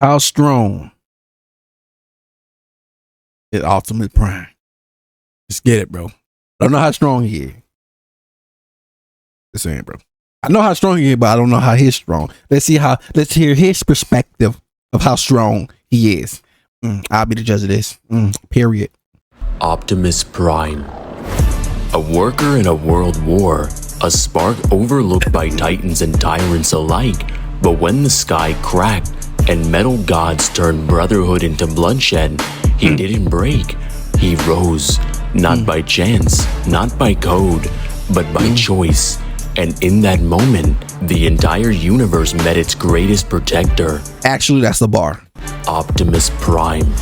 How strong is Optimus Prime? Just get it, bro. I don't know how strong he is. Just saying, bro. I know how strong he is, but I don't know how he's strong. Let's hear his perspective of how strong he is. I'll be the judge of this. Period. Optimus Prime. A worker in a world war, a spark overlooked by titans and tyrants alike. But when the sky cracked and metal gods turned brotherhood into bloodshed, he didn't break. He rose, not by chance, not by code, but by choice. And in that moment, the entire universe met its greatest protector. Actually, that's the bar. Optimus Prime.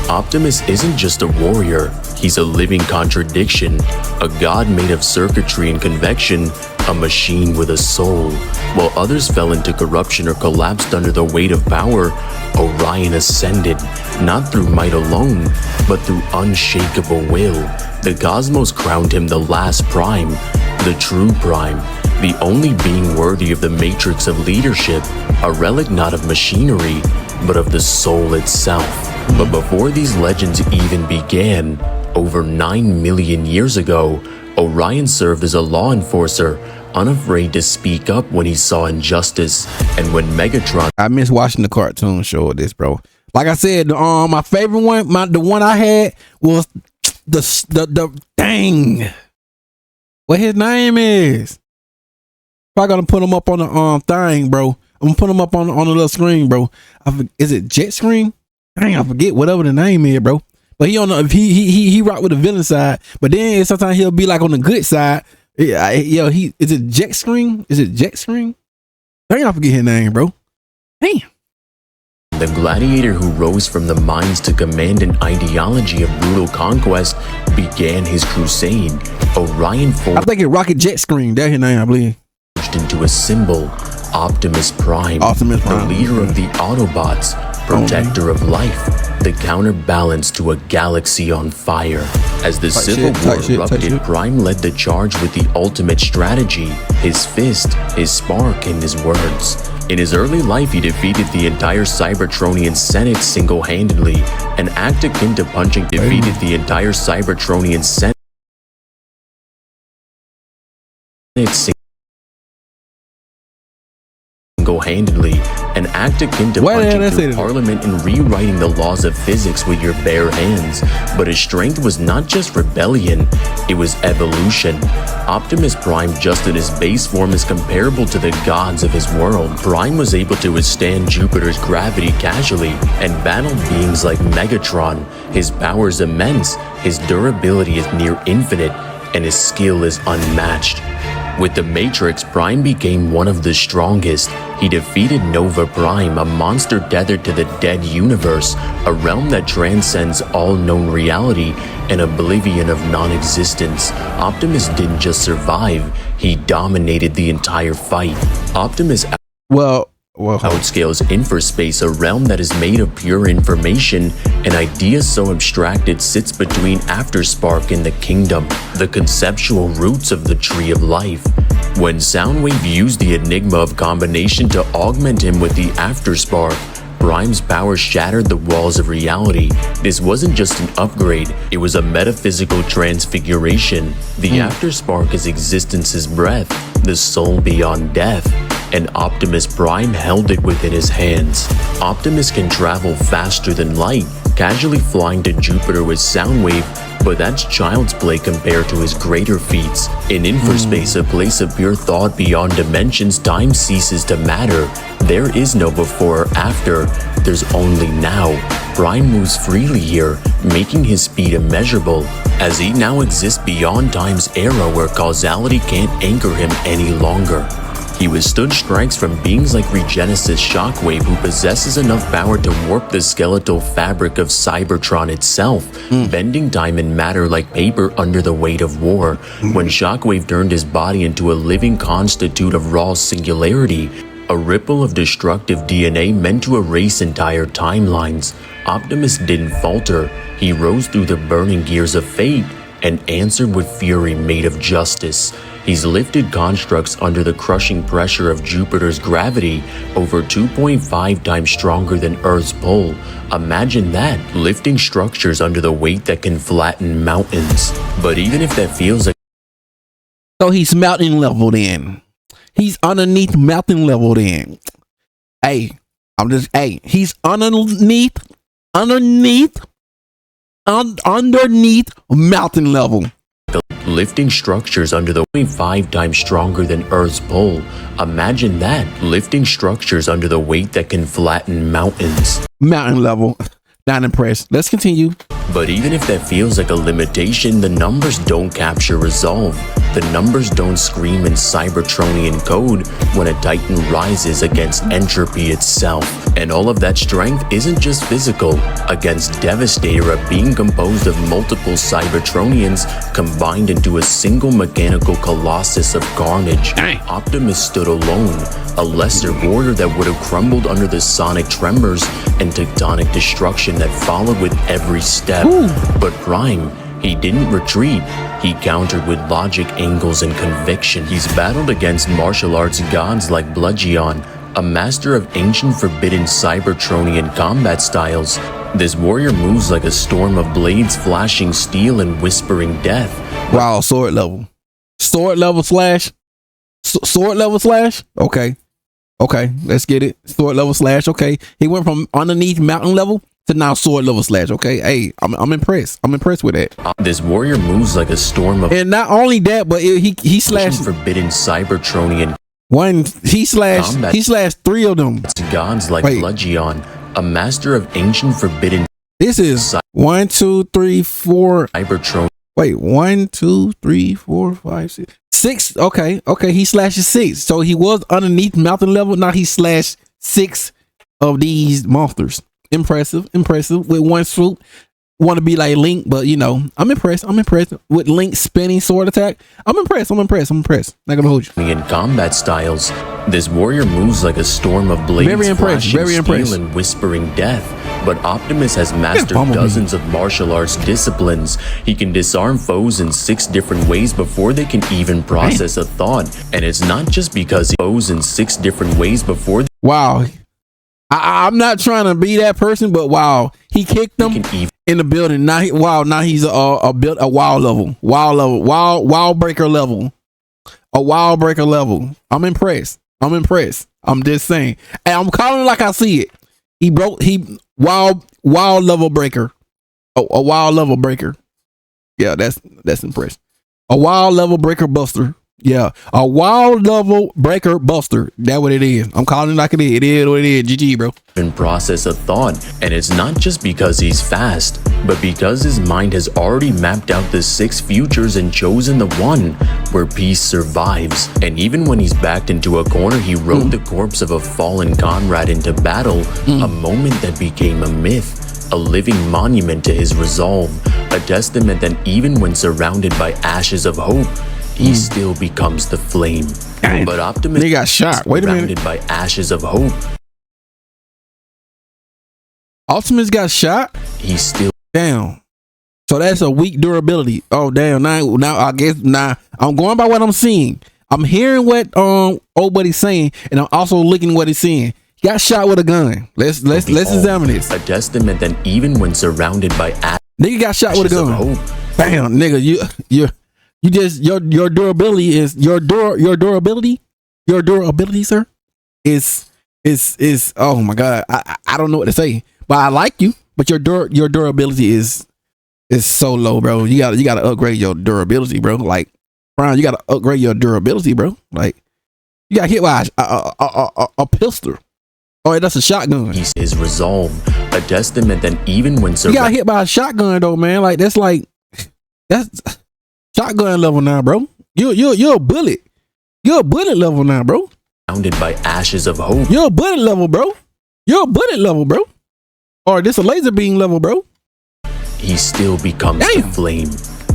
Optimus isn't just a warrior, he's a living contradiction, a god made of circuitry and convection, a machine with a soul. While others fell into corruption or collapsed under the weight of power, Orion ascended, not through might alone, but through unshakable will. The cosmos crowned him the last Prime, the true Prime, the only being worthy of the matrix of leadership, a relic not of machinery, but of the soul itself. But before these legends even began, over 9 million years ago, Orion served as a law enforcer, unafraid to speak up when he saw injustice. And when Megatron... I miss watching the cartoon show of this, bro. Like I said, my favorite one, the one I had was the dang. What his name is? I gotta put him up on the thing, bro. I'm gonna put him up on the little screen, bro. Is it Jet Screen? Dang, I forget whatever the name is, bro. But he rock with the villain side, but then sometimes he'll be like on the good side. Is it Jet Screen? Is it Jet Screen? Dang, I forget his name, bro. Damn. The gladiator who rose from the mines to command an ideology of brutal conquest began his crusade. Orion I think it's Rocket Jet Screen. That's his name, I believe. Into a symbol, Optimus Prime, the leader of the Autobots, protector of life, the counterbalance to a galaxy on fire. As the Civil War erupted, Prime led the charge with the ultimate strategy, his fist, his spark, and his words. In his early life, he defeated the entire Cybertronian Senate single-handedly, an act akin to punching defeated the entire Cybertronian Senate single-handedly, an act akin to punching through Parliament and rewriting the laws of physics with your bare hands. But his strength was not just rebellion, it was evolution. Optimus Prime, just in his base form, is comparable to the gods of his world. Prime was able to withstand Jupiter's gravity casually and battled beings like Megatron. His power is immense, his durability is near infinite, and his skill is unmatched. With the Matrix, Prime became one of the strongest. He defeated Nova Prime, a monster tethered to the dead universe, a realm that transcends all known reality, an oblivion of non-existence. Optimus didn't just survive, he dominated the entire fight. Optimus outscales Infospace, a realm that is made of pure information, an idea so abstract it sits between Afterspark and the Kingdom, the conceptual roots of the Tree of Life. When Soundwave used the enigma of combination to augment him with the Afterspark, Prime's power shattered the walls of reality. This wasn't just an upgrade, it was a metaphysical transfiguration. The Afterspark is existence's breath, the soul beyond death, and Optimus Prime held it within his hands. Optimus can travel faster than light, casually flying to Jupiter with Soundwave, but that's child's play compared to his greater feats. In Infospace, a place of pure thought beyond dimensions, time ceases to matter. There is no before or after, there's only now. Prime moves freely here, making his speed immeasurable, as he now exists beyond time's era where causality can't anchor him any longer. He withstood strikes from beings like Regenesis Shockwave, who possesses enough power to warp the skeletal fabric of Cybertron itself, bending time and matter like paper under the weight of war. When Shockwave turned his body into a living constitute of raw singularity, a ripple of destructive DNA meant to erase entire timelines, Optimus didn't falter. He rose through the burning gears of fate and answered with fury made of justice. He's lifted constructs under the crushing pressure of Jupiter's gravity, over 2.5 times stronger than Earth's pull. Imagine that, lifting structures under the weight that can flatten mountains. But even if that feels like... So he's mountain level then. He's underneath mountain level then. Hey, he's underneath mountain level. Lifting structures under the 5 times stronger than Earth's pull. Imagine that, lifting structures under the weight that can flatten mountains. Mountain level. Not impressed. Let's continue. But even if that feels like a limitation, the numbers don't capture resolve. The numbers don't scream in Cybertronian code when a Titan rises against entropy itself. And all of that strength isn't just physical. Against Devastator, a being composed of multiple Cybertronians combined into a single mechanical colossus of carnage, Optimus stood alone, a lesser warrior that would have crumbled under the sonic tremors and tectonic destruction that followed with every step. Ooh. But Prime, he didn't retreat. He countered with logic, angles, and conviction. He's battled against martial arts gods like Bludgeon, a master of ancient forbidden Cybertronian combat styles. This warrior moves like a storm of blades, flashing steel and whispering death. Wow, sword level. Sword level slash? Sword level slash? Okay, let's get it. Sword level slash, okay. He went from underneath mountain level to now sword level slash, okay. Hey, I'm impressed. I'm impressed with that. This warrior moves like a storm of... And not only that, but he slashed... forbidden Cybertronian... He slashed 3 of them. Gods like Bludgeon, a master of ancient forbidden... This is 1, 2, 3, 4... Cybertron... Wait, 1, 2, 3, 4, 5, 6... 6, okay, he slashes 6. So he was underneath mountain level. Now he slashed 6 of these monsters. Impressive with one swoop. Want to be like Link, but you know, I'm impressed with Link's spinning sword attack. I'm impressed. Not gonna hold you. In combat styles, this warrior moves like a storm of blades, very impressed, and whispering death. But Optimus has mastered dozens of martial arts disciplines. He can disarm foes in 6 different ways before they can even process a thought. And it's not just because he foes in 6 different ways before. Wow. I'm not trying to be that person, but wow, he kicked them in the building. Now he's a wall breaker level. I'm impressed. I'm just saying. And I'm calling it like I see it. Wall level breaker. A wall level breaker. Yeah, that's impressive. A wall level breaker buster. Yeah, a wall level breaker buster. That's what it is. I'm calling it like it is. It is what it is. GG, bro. In process of thought, and it's not just because he's fast, but because his mind has already mapped out the 6 futures and chosen the one where peace survives. And even when he's backed into a corner, he rode the corpse of a fallen comrade into battle, a moment that became a myth, a living monument to his resolve, a testament that even when surrounded by ashes of hope, he still becomes the flame. Dang. But Optimus got shot. Wait a minute. Surrounded by ashes of hope. Optimus got shot? He's still down. So that's a weak durability. Oh damn. Now I guess I'm going by what I'm seeing. I'm hearing what old buddy's saying, and I'm also looking what he's saying. He got shot with a gun. Let's examine this. A testament that even when surrounded by nigga got shot with a gun. Bam, nigga, you just your durability is your durability, sir, is oh my god. I don't know what to say, but I like you, but your durability is so low, bro. You gotta upgrade your durability, bro. Like Brian, you gotta upgrade your durability, bro. Like you got hit by a pistol. Oh, that's a shotgun. His resolve, a testament that even when you got hit by a shotgun though, man. Like that's shotgun level now, bro. You're a bullet. You're a bullet level now, bro. Surrounded by ashes of hope. You're a bullet level, bro. Or this a laser beam level, bro. He still becomes the flame.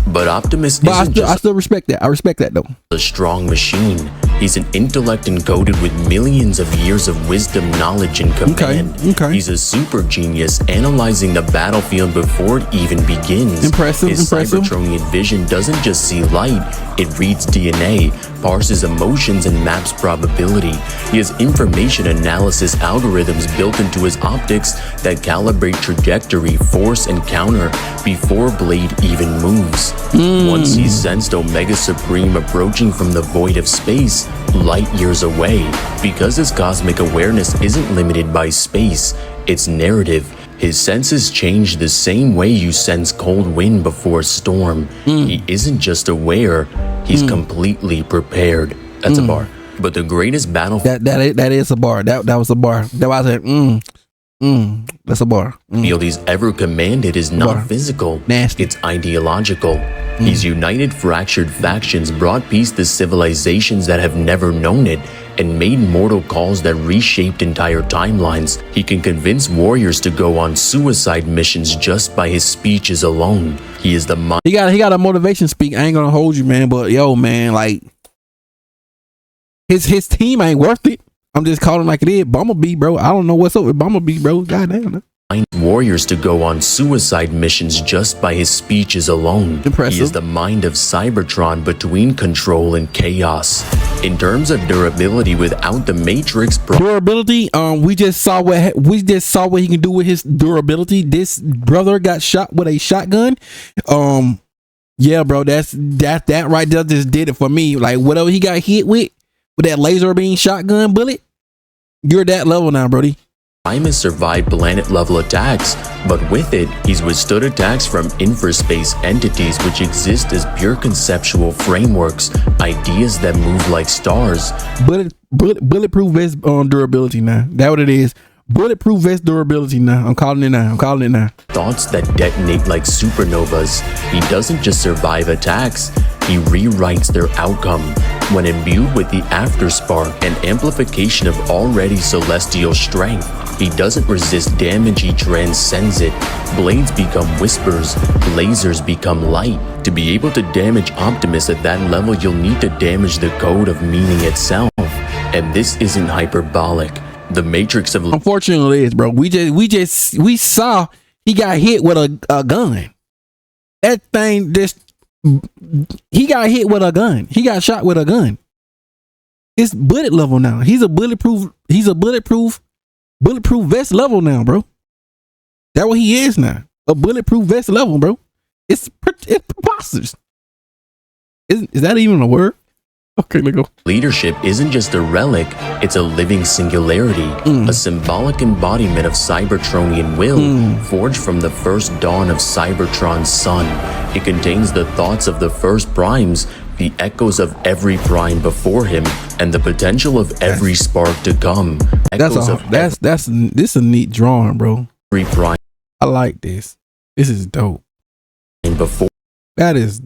But Optimus I still respect that. I respect that though. A strong machine. He's an intellect encoded with millions of years of wisdom, knowledge, and command. Okay. He's a super genius, analyzing the battlefield before it even begins. Impressive. His Cybertronian vision doesn't just see light, it reads DNA, parses emotions, and maps probability. He has information analysis algorithms built into his optics that calibrate trajectory, force, and counter before Blade even moves. Once he sensed Omega Supreme approaching from the void of space, light years away. Because his cosmic awareness isn't limited by space, it's narrative. His senses change the same way you sense cold wind before a storm. He isn't just aware, he's completely prepared. That's a bar. But the greatest battle that is a bar. That was a bar. That was that's a bar. field he's ever commanded is not physical. Nasty. It's ideological. He's united fractured factions, brought peace to civilizations that have never known it, and made mortal calls that reshaped entire timelines. He can convince warriors to go on suicide missions just by his speeches alone. He is the mind. He got a motivation speak. I ain't gonna hold you, man, but yo, man, like his team ain't worth it. I'm just calling like it is. Bumblebee, bro. I don't know what's up with Bumblebee, bro. Goddamn. Warriors to go on suicide missions just by his speeches alone. Impressive. He is the mind of Cybertron between control and chaos. In terms of durability, without the Matrix durability, we just saw what he can do with his durability. This brother got shot with a shotgun. Yeah, bro, that right there just did it for me. Like whatever he got hit with that laser beam shotgun bullet, you're that level now, Brody. Prime has survived planet-level attacks, but with it, he's withstood attacks from infraspace entities which exist as pure conceptual frameworks, ideas that move like stars. Bulletproof vest durability now. That's what it is. Bulletproof vest durability now. I'm calling it now. Thoughts that detonate like supernovas. He doesn't just survive attacks, he rewrites their outcome. When imbued with the afterspark and amplification of already celestial strength, he doesn't resist damage, he transcends it. Blades become whispers, lasers become light. To be able to damage Optimus at that level, you'll need to damage the code of meaning itself. And this isn't hyperbolic. The Matrix of... Unfortunately, it is, bro. We saw he got hit with a gun. That thing he got hit with a gun. He got shot with a gun. It's bullet level now. He's a bulletproof vest level now, bro. That's what he is now. A bulletproof vest level, bro. It's preposterous. Is that even a word? Okay, let's go. Leadership isn't just a relic, it's a living singularity, a symbolic embodiment of Cybertronian will, forged from the first dawn of Cybertron's sun. It contains the thoughts of the first primes, the echoes of every prime before him, and the potential of every spark to come. This is a neat drawing, bro. Every prime. I like this. This is dope. Before this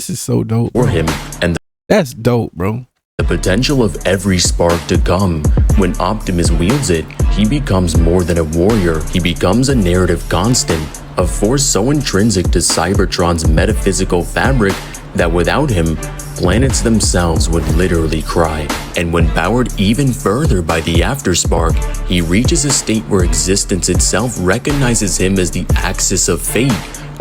is so dope. For him, and that's dope, bro. The potential of every spark to come. When Optimus wields it, he becomes more than a warrior. He becomes a narrative constant, a force so intrinsic to Cybertron's metaphysical fabric that without him, planets themselves would literally cry. And when powered even further by the afterspark, he reaches a state where existence itself recognizes him as the axis of fate.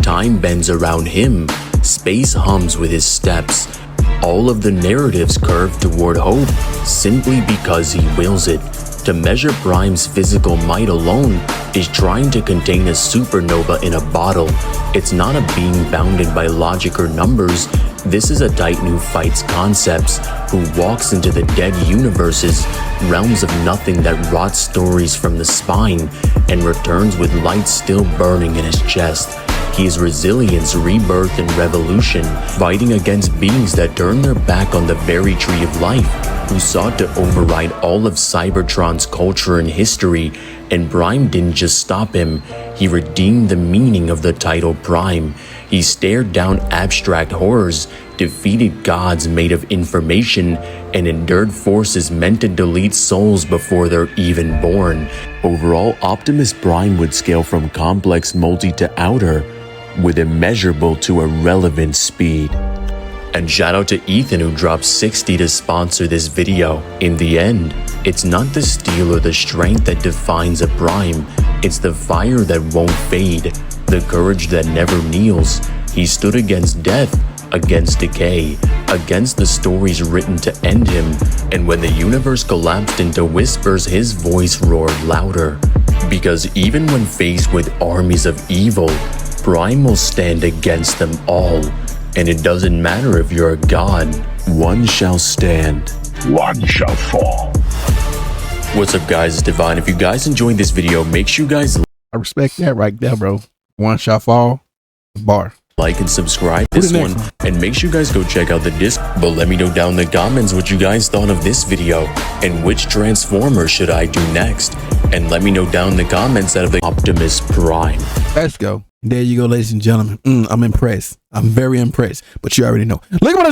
Time bends around him. Space hums with his steps. All of the narratives curve toward hope simply because he wills it. To measure Prime's physical might alone is trying to contain a supernova in a bottle. It's not a being bounded by logic or numbers. This is a titan who fights concepts, who walks into the dead universes, realms of nothing that rots stories from the spine, and returns with light still burning in his chest. He is resilience, rebirth, and revolution, fighting against beings that turn their back on the very tree of life, who sought to override all of Cybertron's culture and history, and Prime didn't just stop him, he redeemed the meaning of the title Prime. He stared down abstract horrors, defeated gods made of information, and endured forces meant to delete souls before they're even born. Overall, Optimus Prime would scale from complex multi to outer, with immeasurable to irrelevant speed. And shout out to Ethan who dropped 60 to sponsor this video. In the end, it's not the steel or the strength that defines a prime. It's the fire that won't fade, the courage that never kneels. He stood against death, against decay, against the stories written to end him. And when the universe collapsed into whispers, his voice roared louder. Because even when faced with armies of evil, Prime will stand against them all. And it doesn't matter if you're a god, one shall stand, one shall fall. What's up guys, it's Divine. If you guys enjoyed this video, make sure you guys I respect that right there, bro. One shall fall, bar. Like and subscribe this one, and make sure you guys go check out the disc. But let me know down in the comments what you guys thought of this video and which Transformer should I do next. And let me know down in the comments out of the Optimus Prime. Let's go. There you go, ladies and gentlemen. I'm impressed. I'm very impressed. But you already know. Look at what I